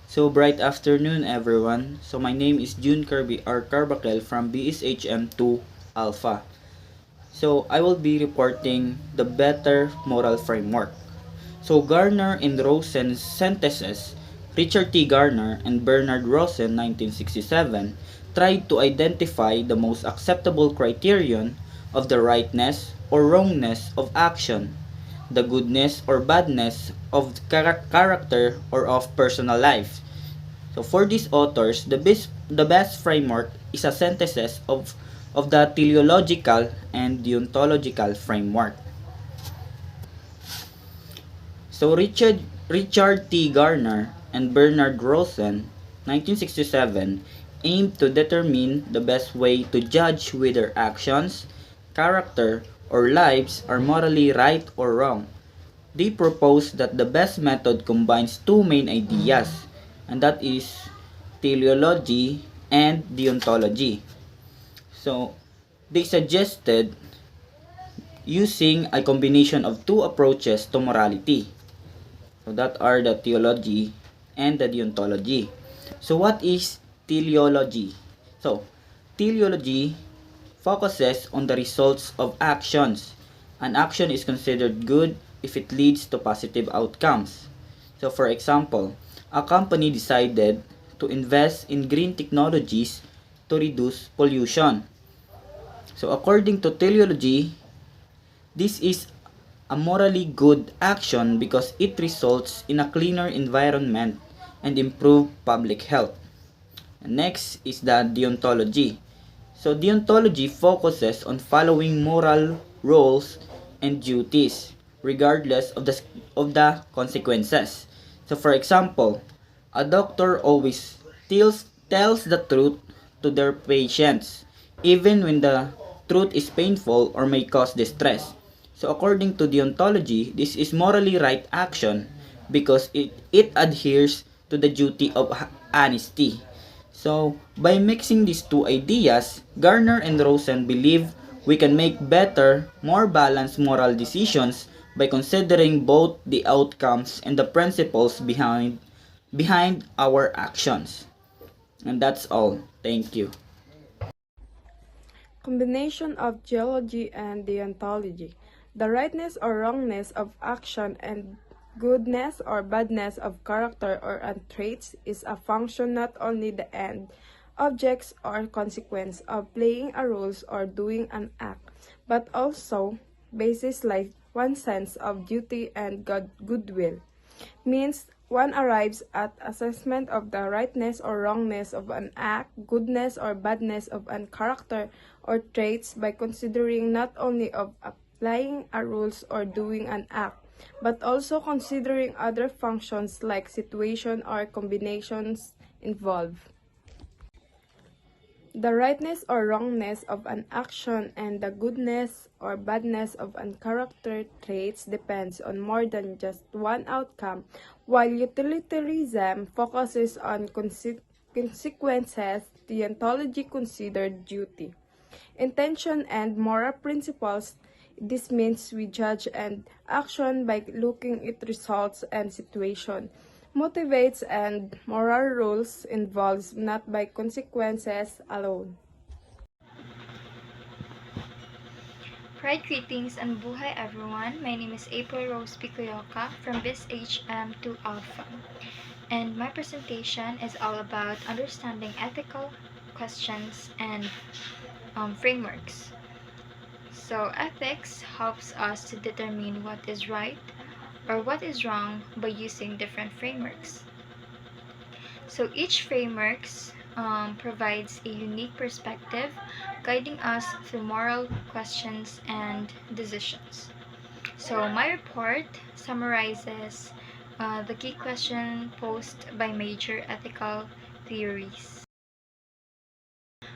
So, bright afternoon, everyone. So, my name is June Kirby R. Carbakel from BSHM 2 Alpha. So, I will be reporting the Better Moral Framework. So, Garner and Rosen's synthesis, Richard T. Garner and Bernard Rosen, 1967, tried to identify the most acceptable criterion of the rightness or wrongness of action, the goodness or badness of character or of personal life. So for these authors, the best framework is a synthesis of the teleological and deontological framework. So Richard T. Garner and Bernard Rosen, 1967, aimed to determine the best way to judge whether actions, character, or lives are morally right or wrong. They propose that the best method combines two main ideas, and that is teleology and deontology. So, they suggested using a combination of two approaches to morality. So, that are the theology and the deontology. So, what is teleology? So, teleology focuses on the results of actions. An action is considered good if it leads to positive outcomes. So for example, a company decided to invest in green technologies to reduce pollution. So according to teleology, this is a morally good action because it results in a cleaner environment and improved public health. And next is the deontology. So deontology focuses on following moral rules and duties regardless of the consequences. So for example, a doctor always tells the truth to their patients even when the truth is painful or may cause distress. So according to deontology, this is morally right action because it adheres to the duty of honesty. So, by mixing these two ideas, Garner and Rosen believe we can make better, more balanced moral decisions by considering both the outcomes and the principles behind our actions. And that's all. Thank you. Combination of geology and deontology. The rightness or wrongness of action and goodness or badness of character or traits is a function not only the end, objects or consequence of playing a role or doing an act, but also basis like one's sense of duty and goodwill. Means one arrives at assessment of the rightness or wrongness of an act, goodness or badness of an character or traits by considering not only of applying a rules or doing an act, but also considering other functions like situation or combinations involved. The rightness or wrongness of an action and the goodness or badness of an character traits depends on more than just one outcome, while utilitarianism focuses on consequences, deontology considered duty, intention, and moral principles. This means we judge an action by looking at results and situation, motivates and moral rules involves not by consequences alone. Pride greetings and buhay everyone. My name is April Rose Picoyoca from BSHM 2 Alpha. And my presentation is all about understanding ethical questions and frameworks. So ethics helps us to determine what is right or what is wrong by using different frameworks. So each frameworks provides a unique perspective, guiding us through moral questions and decisions. So my report summarizes the key question posed by major ethical theories.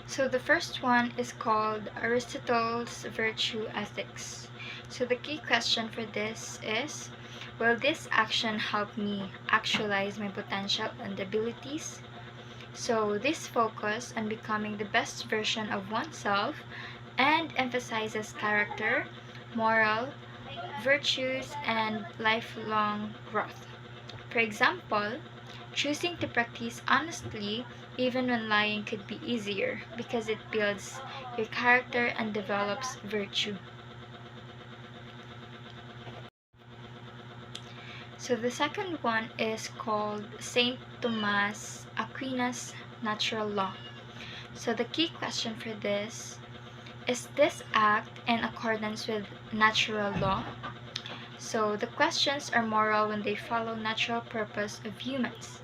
So the first one is called Aristotle's virtue ethics. So the key question for this is, will this action help me actualize my potential and abilities? So this focus on becoming the best version of oneself and emphasizes character, moral, virtues, and lifelong growth. For example, choosing to practice honestly even when lying could be easier because it builds your character and develops virtue. So the second one is called Saint Thomas Aquinas natural law. So the key question for this is this act in accordance with natural law? So the questions are moral when they follow natural purpose of humans.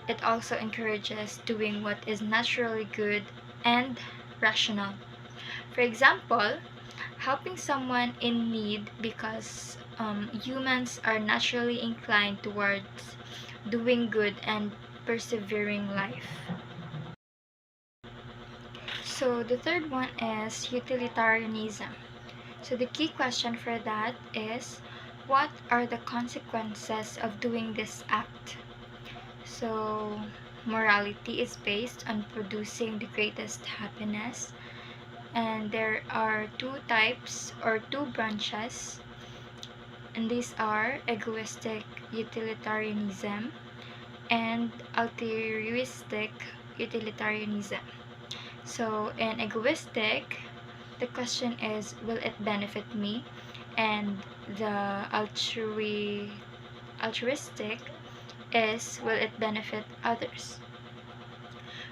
It also encourages doing what is naturally good and rational. For example, helping someone in need because humans are naturally inclined towards doing good and persevering life. So the third one is utilitarianism. So the key question for that is what are the consequences of doing this act? So morality is based on producing the greatest happiness, and there are two types or two branches, and these are egoistic utilitarianism and altruistic utilitarianism. So in egoistic, the question is will it benefit me? And the altruistic is will it benefit others?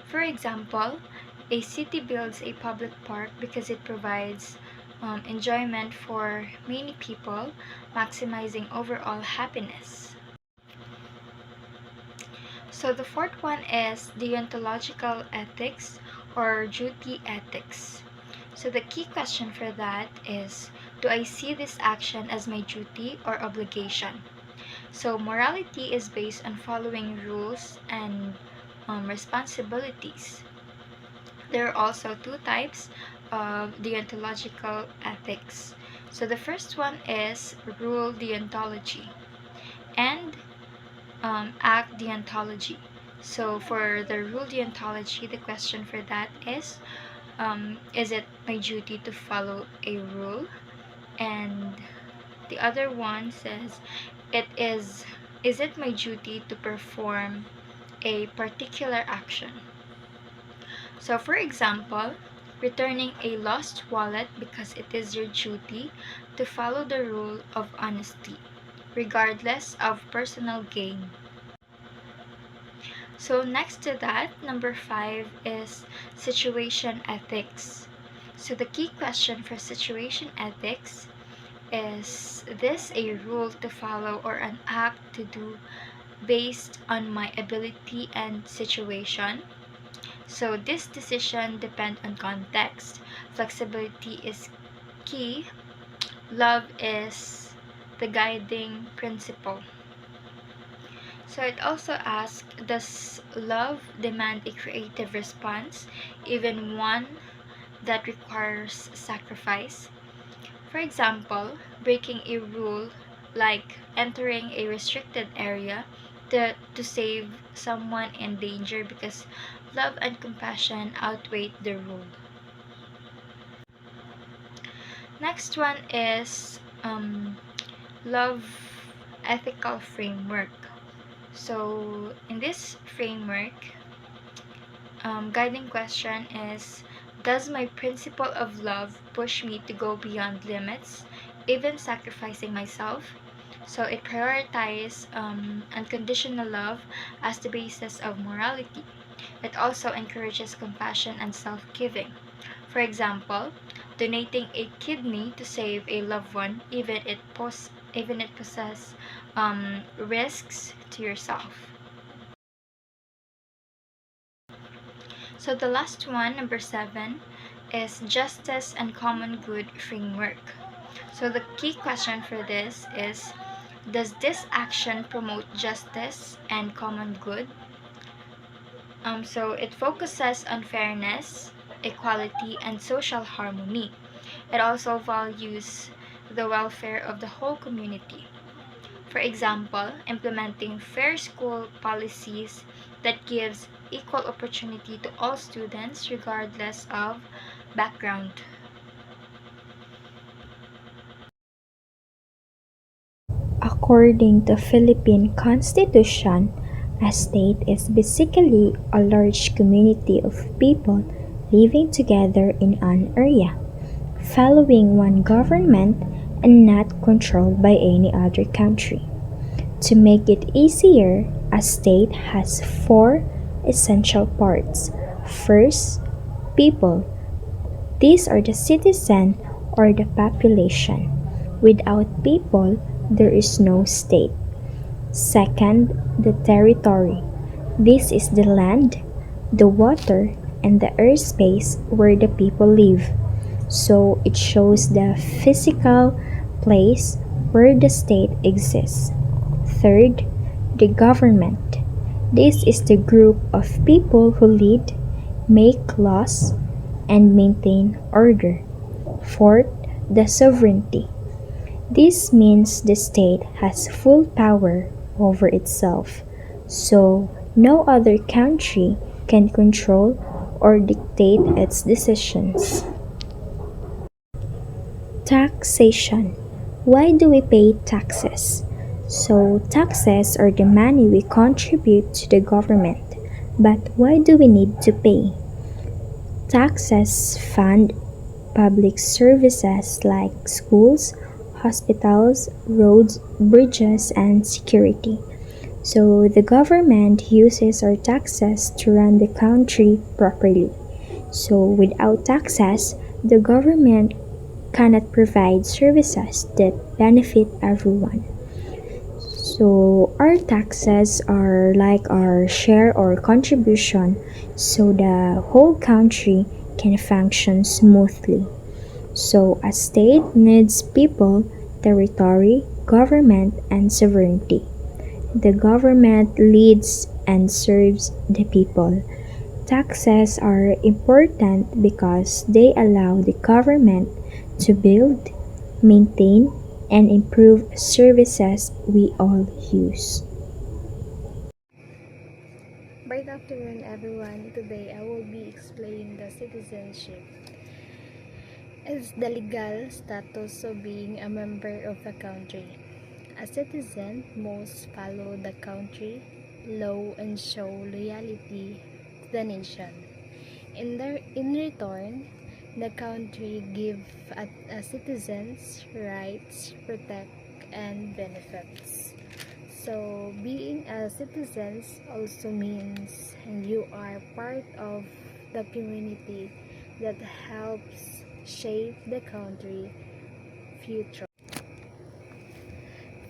For example, a city builds a public park because it provides enjoyment for many people, maximizing overall happiness. So the fourth one is deontological ethics or duty ethics. So the key question for that is, do I see this action as my duty or obligation? So morality is based on following rules and responsibilities. There are also two types of deontological ethics. So the first one is rule deontology and act deontology. So for the rule deontology, the question for that is it my duty to follow a rule? And the other one says, it is it my duty to perform a particular action? So for example, returning a lost wallet because it is your duty to follow the rule of honesty, regardless of personal gain. So next to that, number 5 is situation ethics. So the key question for situation ethics is this a rule to follow or an act to do based on my ability and situation? So this decision depends on context. Flexibility is key. Love is the guiding principle. So it also asks, does love demand a creative response, even one that requires sacrifice? For example, breaking a rule like entering a restricted area to save someone in danger because love and compassion outweigh the rule. Next one is love ethical framework. So in this framework, guiding question is, does my principle of love push me to go beyond limits, even sacrificing myself? So it prioritizes unconditional love as the basis of morality. It also encourages compassion and self-giving. For example, donating a kidney to save a loved one, even it possesses risks to yourself. So the last one, number 7, is justice and common good framework. So the key question for this is, does this action promote justice and common good? So it focuses on fairness, equality, and social harmony. It also values the welfare of the whole community. For example, implementing fair school policies that gives equal opportunity to all students regardless of background. According to Philippine Constitution, a state is basically a large community of people living together in an area, following one government and not controlled by any other country. To make it easier, a state has four essential parts. First, people. These are the citizen or the population. Without people, there is no state. Second, the territory. This is the land, the water, and the airspace where the people live. So it shows the physical place where the state exists. Third, the government. This is the group of people who lead, make laws, and maintain order. Fourth, the sovereignty. This means the state has full power over itself, so no other country can control or dictate its decisions. Taxation. Why do we pay taxes? So, taxes are the money we contribute to the government. But why do we need to pay? Taxes fund public services like schools, hospitals, roads, bridges, and security. So the government uses our taxes to run the country properly. So without taxes, the government cannot provide services that benefit everyone. So our taxes are like our share or contribution so the whole country can function smoothly. So a state needs people, territory, government, and sovereignty. The government leads and serves the people. Taxes are important because they allow the government to build, maintain, and improve services we all use. Good afternoon, everyone. Today I will be explaining the citizenship. It's the legal status of being a member of a country. A citizen must follow the country law and show loyalty to the nation. In return, the country give a citizens rights, protect, and benefits. So, being a citizen also means you are part of the community that helps shape the country future.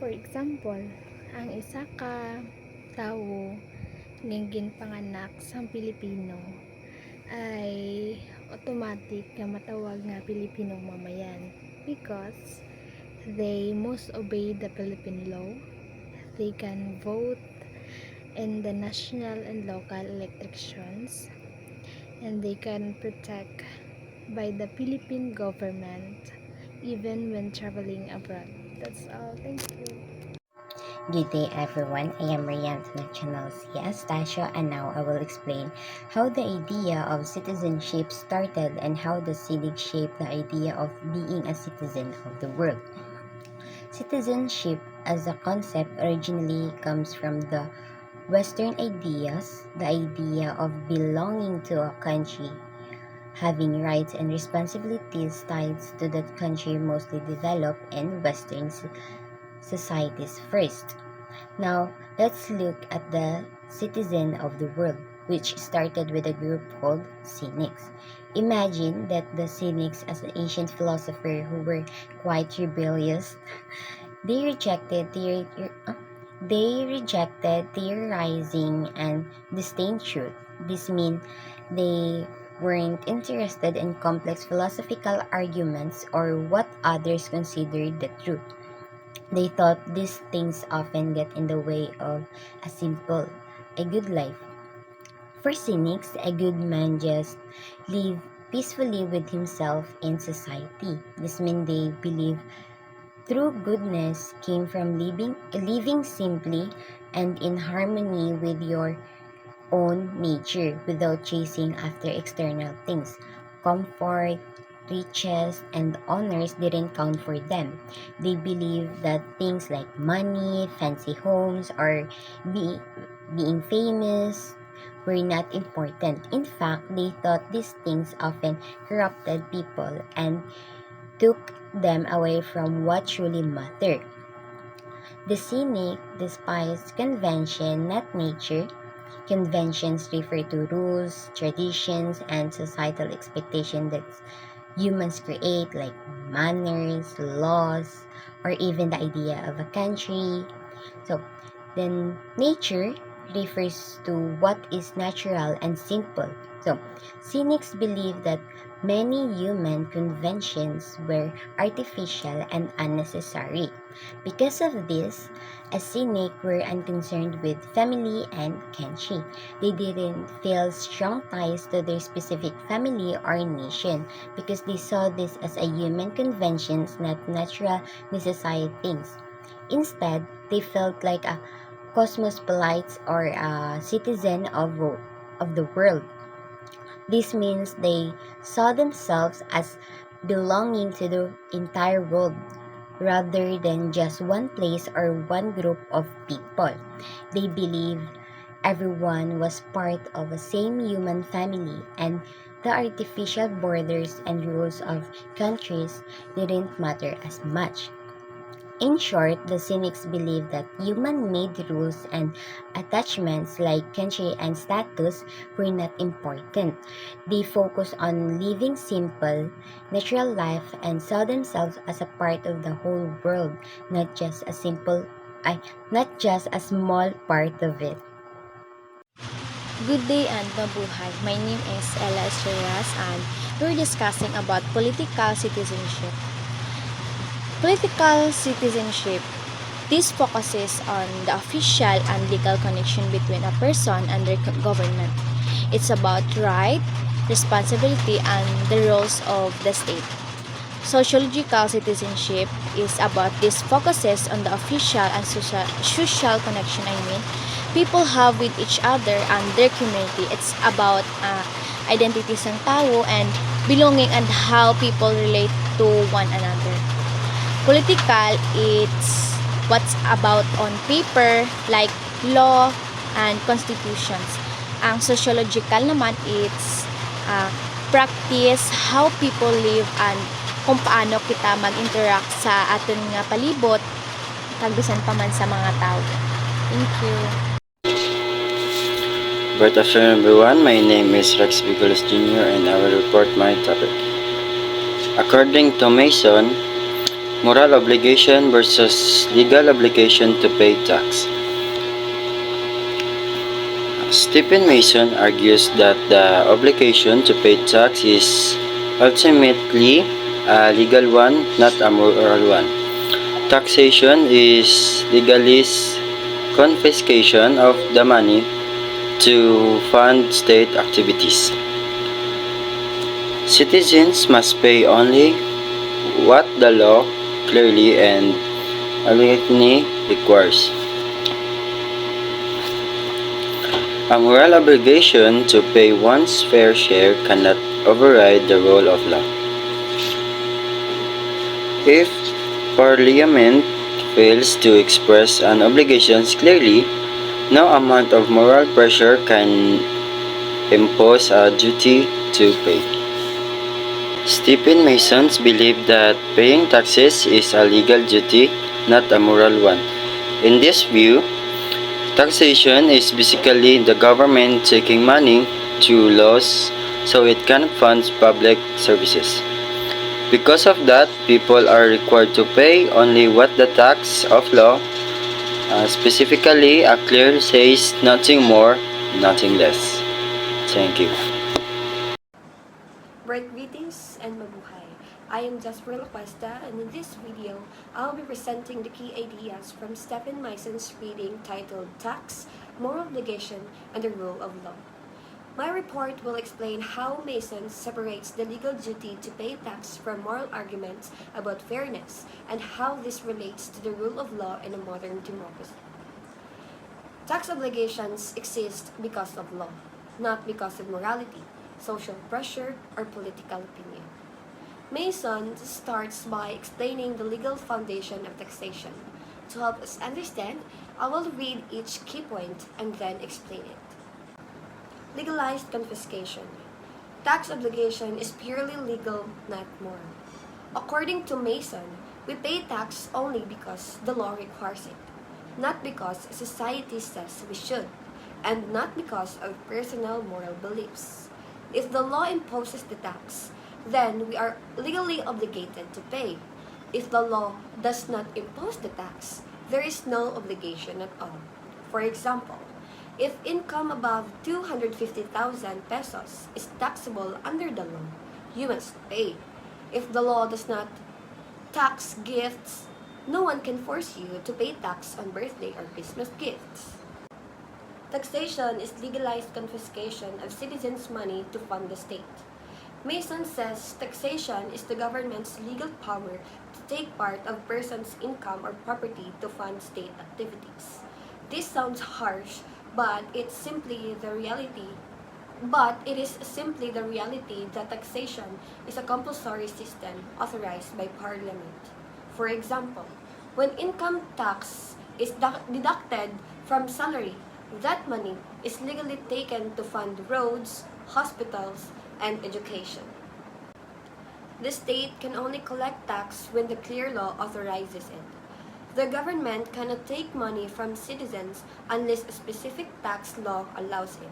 For example, ang isa ka tawo nga ginpanganak sa Pilipino ay automatic nga matawag nga Pilipinong mamayan because they must obey the Philippine law. They can vote in the national and local elections, and they can protect by the Philippine government even when traveling abroad. That's all. Thank you. Good day everyone, I am Ryan from the channel CS Tasha, and now I will explain how the idea of citizenship started and how the civic shaped the idea of being a citizen of the world. Citizenship as a concept originally comes from the Western ideas, the idea of belonging to a country, having rights and responsibilities tied to that country mostly developed in Western societies first. Now, let's look at the citizen of the world, which started with a group called Cynics. Imagine that the Cynics, as an ancient philosopher who were quite rebellious, they rejected theorizing and disdained truth. This means they weren't interested in complex philosophical arguments or what others considered the truth. They thought these things often get in the way of a good life. For cynics, a good man just live peacefully with himself in society. This means they believe true goodness came from living simply and in harmony with your own nature without chasing after external things, comfort, riches, and honors didn't count for them. They believed that things like money, fancy homes, or be, being famous were not important. In fact, they thought these things often corrupted people and took them away from what truly mattered. The cynic despised convention, not nature. Conventions refer to rules, traditions, and societal expectations that humans create, like manners, laws, or even the idea of a country. So, then nature refers to what is natural and simple. So, cynics believe that many human conventions were artificial and unnecessary. Because of this, a cynic were unconcerned with family and kinship. They didn't feel strong ties to their specific family or nation because they saw this as a human conventions, not natural necessary things. Instead, they felt like a cosmopolite or a citizen of the world. This means they saw themselves as belonging to the entire world rather than just one place or one group of people. They believed everyone was part of the same human family and the artificial borders and rules of countries didn't matter as much. In short, the cynics believe that human-made rules and attachments like country and status were not important. They focus on living simple, natural life and saw themselves as a part of the whole world, not just a not just a small part of it. Good day and mabuhay. My name is Ella Estrellas and we're discussing about political citizenship. Political citizenship. This focuses on the official and legal connection between a person and their government. It's about right, responsibility, and the roles of the state. Sociological citizenship is about this focuses on the official and social connection people have with each other and their community. It's about identity ng tao and belonging and how people relate to one another. Political, it's what's about on paper like law and constitutions. Ang sociological naman, it's practice how people live and kung paano kita mag-interact sa aton nga palibot kagbisan pa man sa mga tao. Thank you. Good afternoon everyone, my name is Rex Bigolos Jr. and I will report my topic. According to Mason, moral obligation versus legal obligation to pay tax. Stephen Mason argues that the obligation to pay tax is ultimately a legal one, not a moral one. Taxation is legalist confiscation of the money to fund state activities. Citizens must pay only what the law clearly and legally requires. A moral obligation to pay one's fair share cannot override the rule of law. If Parliament fails to express an obligation clearly, no amount of moral pressure can impose a duty to pay. Stephen Masons believe that paying taxes is a legal duty, not a moral one. In this view, taxation is basically the government taking money through laws so it can fund public services. Because of that, people are required to pay only what the tax of law specifically clear says, nothing more, nothing less. Thank you. Bright greetings and mabuhay. I am Jasper Locuesta and in this video, I'll be presenting the key ideas from Stephen Mason's reading titled Tax, Moral Obligation, and the Rule of Law. My report will explain how Mason separates the legal duty to pay tax from moral arguments about fairness and how this relates to the rule of law in a modern democracy. Tax obligations exist because of law, not because of morality, social pressure, or political opinion. Mason starts by explaining the legal foundation of taxation. To help us understand, I will read each key point and then explain it. Legalized confiscation. Tax obligation is purely legal, not moral. According to Mason, we pay tax only because the law requires it, not because society says we should, and not because of personal moral beliefs. If the law imposes the tax, then we are legally obligated to pay. If the law does not impose the tax, there is no obligation at all. For example, if income above 250,000 pesos is taxable under the law, you must pay. If the law does not tax gifts, no one can force you to pay tax on birthday or Christmas gifts. Taxation is legalized confiscation of citizens' money to fund the state. Mason says taxation is the government's legal power to take part of person's income or property to fund state activities. This sounds harsh, but it is simply the reality that taxation is a compulsory system authorized by Parliament. For example, when income tax is deducted from salary, that money is legally taken to fund roads, hospitals, and education. The state can only collect tax when the clear law authorizes it. The government cannot take money from citizens unless a specific tax law allows it.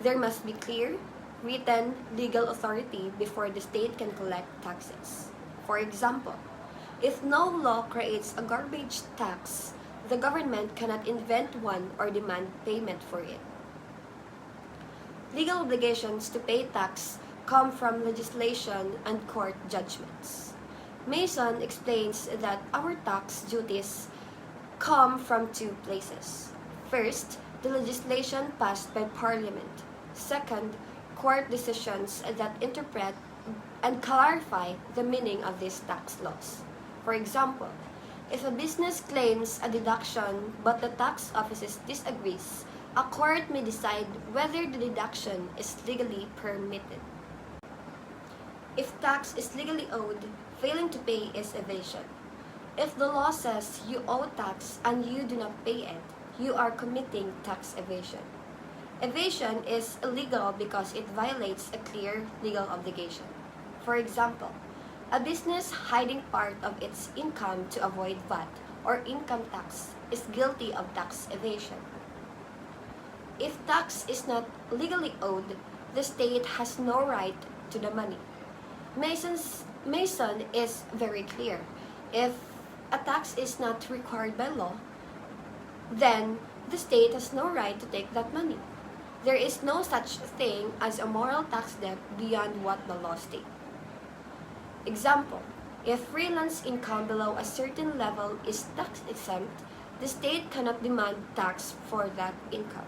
There must be clear, written, legal authority before the state can collect taxes. For example, if no law creates a garbage tax, the government cannot invent one or demand payment for it. Legal obligations to pay tax come from legislation and court judgments. Mason explains that our tax duties come from two places. First, the legislation passed by Parliament. Second, court decisions that interpret and clarify the meaning of these tax laws. For example, if a business claims a deduction but the tax office disagrees, a court may decide whether the deduction is legally permitted. If tax is legally owed, failing to pay is evasion. If the law says you owe tax and you do not pay it, you are committing tax evasion. Evasion is illegal because it violates a clear legal obligation. For example, a business hiding part of its income to avoid VAT or income tax is guilty of tax evasion. If tax is not legally owed, the state has no right to the money. Mason is very clear. If a tax is not required by law, then the state has no right to take that money. There is no such thing as a moral tax debt beyond what the law states. Example, if freelance income below a certain level is tax exempt, the state cannot demand tax for that income.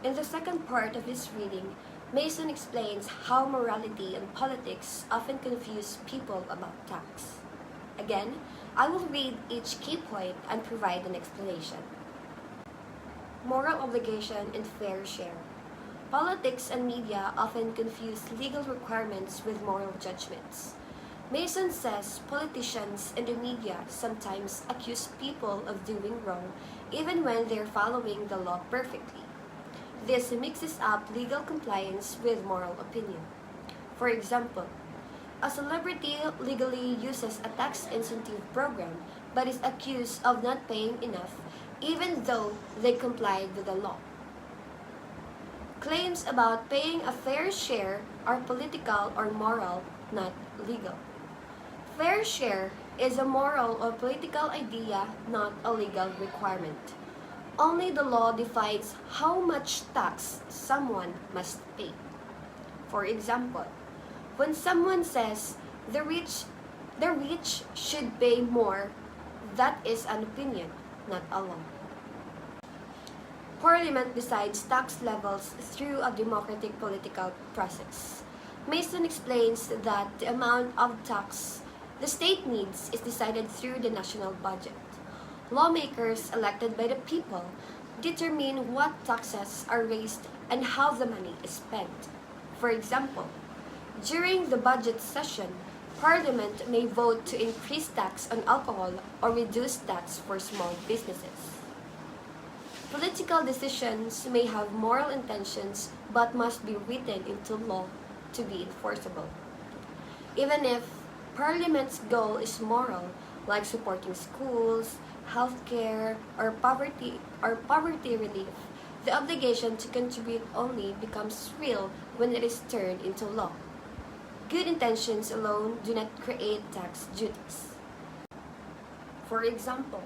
In the second part of his reading, Mason explains how morality and politics often confuse people about tax. Again, I will read each key point and provide an explanation. Moral obligation and fair share. Politics and media often confuse legal requirements with moral judgments. Mason says politicians and the media sometimes accuse people of doing wrong even when they're following the law perfectly. This mixes up legal compliance with moral opinion. For example, a celebrity legally uses a tax incentive program but is accused of not paying enough even though they complied with the law. Claims about paying a fair share are political or moral, not legal. Fair share is a moral or political idea, not a legal requirement. Only the law defines how much tax someone must pay. For example, when someone says the rich should pay more, that is an opinion, not a law. Parliament decides tax levels through a democratic political process. Mason explains that the amount of tax the state needs is decided through the national budget. Lawmakers elected by the people determine what taxes are raised and how the money is spent. For example, During the budget session, Parliament may vote to increase tax on alcohol or reduce tax for small businesses. Political decisions may have moral intentions but must be written into law to be enforceable. Even if Parliament's goal is moral, like supporting schools, healthcare, or poverty relief, the obligation to contribute only becomes real when it is turned into law. Good intentions alone do not create tax duties. For example,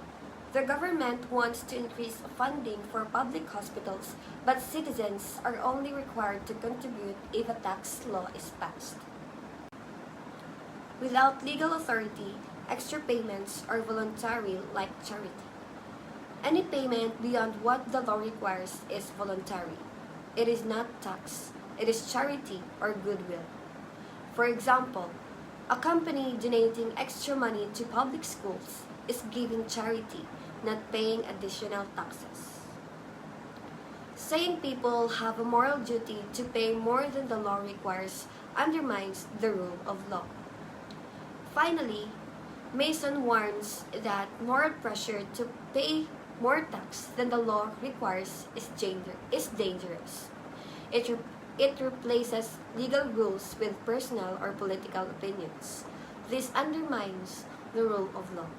the government wants to increase funding for public hospitals, but citizens are only required to contribute if a tax law is passed. Without legal authority, extra payments are voluntary like charity. Any payment beyond what the law requires is voluntary. It is not tax, it is charity or goodwill. For example, a company donating extra money to public schools is giving charity, not paying additional taxes. Saying people have a moral duty to pay more than the law requires undermines the rule of law. Finally, Mason warns that moral pressure to pay more tax than the law requires is dangerous. It replaces legal rules with personal or political opinions. This undermines the rule of law.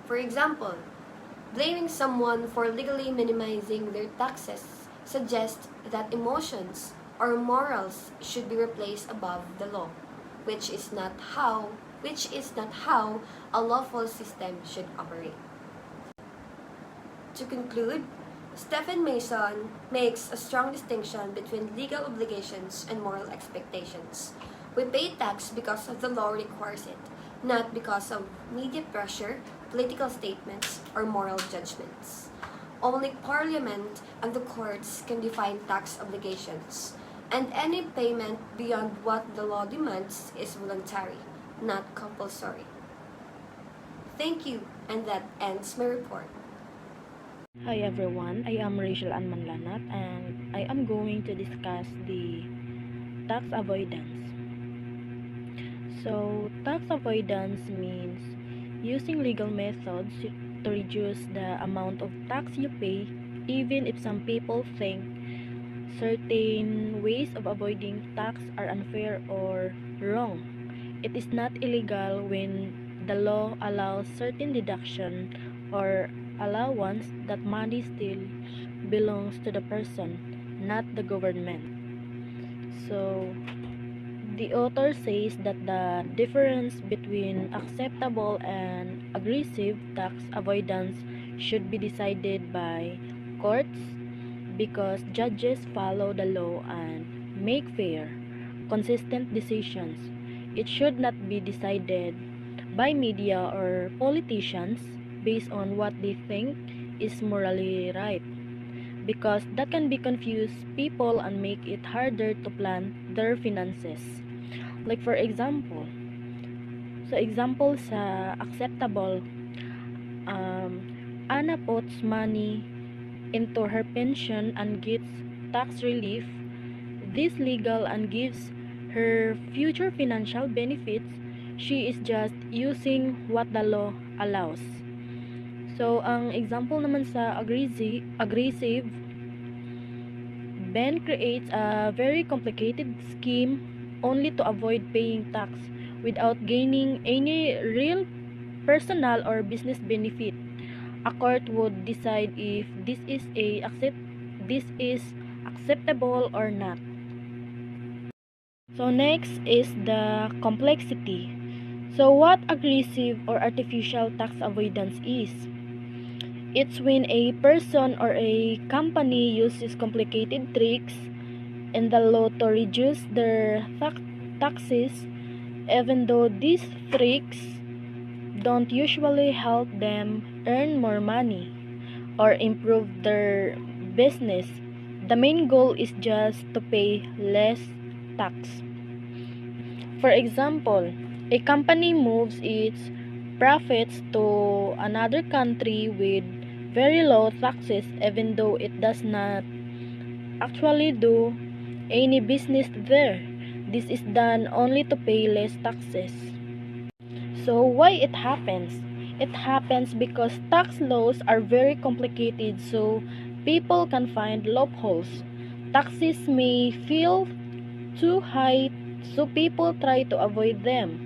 For example, blaming someone for legally minimizing their taxes suggests that emotions or morals should be replaced above the law, which is not how a lawful system should operate. To conclude, Stephen Mason makes a strong distinction between legal obligations and moral expectations. We pay tax because the law requires it, not because of media pressure, political statements, or moral judgments. Only Parliament and the courts can define tax obligations, and any payment beyond what the law demands is voluntary, not compulsory. Thank you, and that ends my report. Hi everyone, I am Rachel Ann Manlanat and I am going to discuss the tax avoidance. So, tax avoidance means using legal methods to reduce the amount of tax you pay, even if some people think certain ways of avoiding tax are unfair or wrong. It is not illegal when the law allows certain deduction or allowance that money still belongs to the person, not the government. So, the author says that the difference between acceptable and aggressive tax avoidance should be decided by courts because judges follow the law and make fair, consistent decisions. It should not be decided by media or politicians based on what they think is morally right, because that can be confuse people and make it harder to plan their finances. Like for example, sa acceptable, Anna puts money into her pension and gets tax relief. This legal and gives her future financial benefits. She is just using what the law allows. So, ang example naman sa aggressive, Ben creates a very complicated scheme only to avoid paying tax without gaining any real personal or business benefit. A court would decide if this is acceptable or not. So next is the complexity. So what aggressive or artificial tax avoidance is? It's when a person or a company uses complicated tricks in the law to reduce their taxes, even though these tricks don't usually help them earn more money or improve their business. The main goal is just to pay less tax. For example, a company moves its profits to another country with very low taxes even though it does not actually do any business there. This is done only to pay less taxes. So why it happens? It happens because tax laws are very complicated, so people can find loopholes. Taxes may feel too high, so people try to avoid them.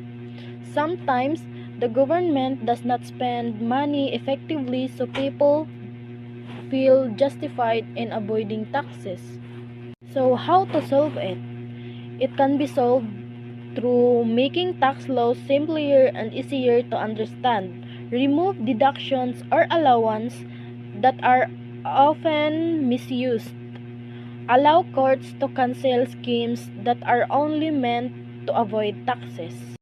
Sometimes the government does not spend money effectively, so people feel justified in avoiding taxes. So how to solve it? It can be solved through making tax laws simpler and easier to understand. Remove deductions or allowance that are often misused. Allow courts to cancel schemes that are only meant to avoid taxes.